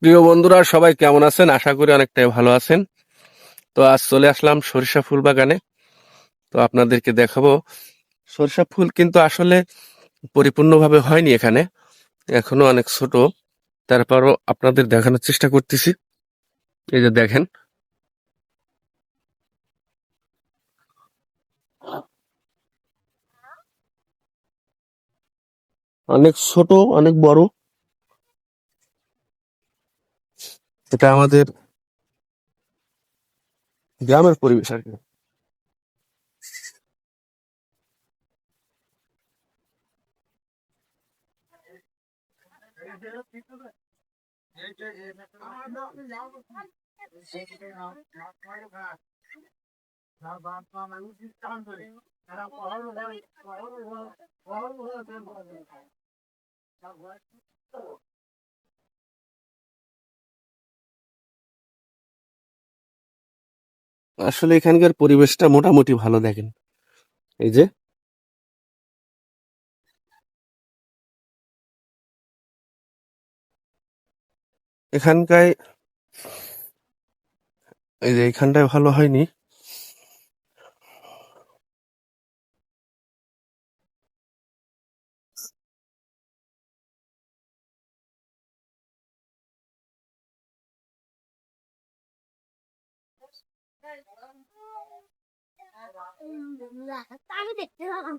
প্রিয় বন্ধুরা, সবাই কেমন আছেন? আশা করি অনেকটাই ভালো আছেন। তো আজ চলে আসলাম সরিষা ফুল বাগানে। তো আপনাদেরকে দেখাবো সরিষা ফুল, কিন্তু আসলে পরিপূর্ণভাবে হয়নি এখানে, এখনো অনেক ছোট। তারপরও আপনাদের দেখানোর চেষ্টা করতেছি। এই যে দেখেন, অনেক ছোট, অনেক বড়। এটা আমাদের গ্রামের পরিবেশ আর কি। আসলে এখানকার পরিবেশটা মোটামুটি ভালো, দেখেন। এই যে এখানকায়, এই যে এখানটায় ভালো হয়নি। আমি দেখতে পেলাম।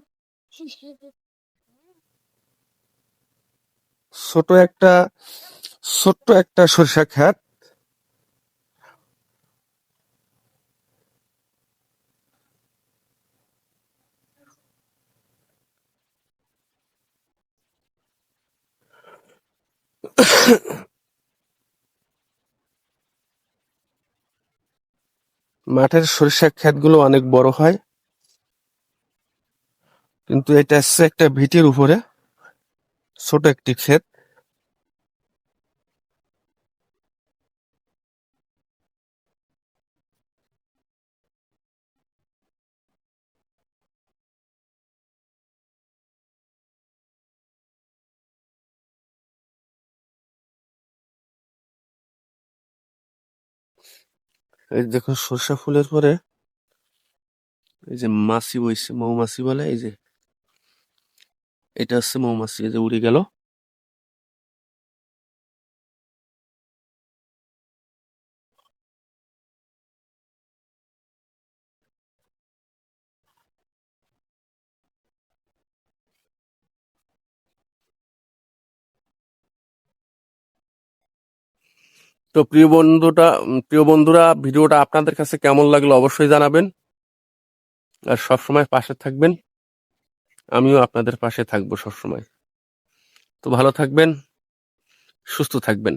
ছোট একটা ছোট্ট একটা সরিষা ক্ষেত। মাঠের সরিষা ক্ষেতগুলো অনেক বড় হয়, কিন্তু এটা হচ্ছে একটা ভিটের উপরে ছোট একটি ক্ষেত। এই দেখুন, সরিষা ফুলের পরে এই যে মাছি বইছে, মৌমাছি বলে, এই যে এটা হচ্ছে মৌমাছি, এই যে উড়ে গেল। তো প্রিয় বন্ধুরা, ভিডিওটা আপনাদের কাছে কেমন লাগলো অবশ্যই জানাবেন। আর সবসময় পাশে থাকবেন, আমিও আপনাদের পাশে থাকবো সবসময়। তো ভালো থাকবেন, সুস্থ থাকবেন।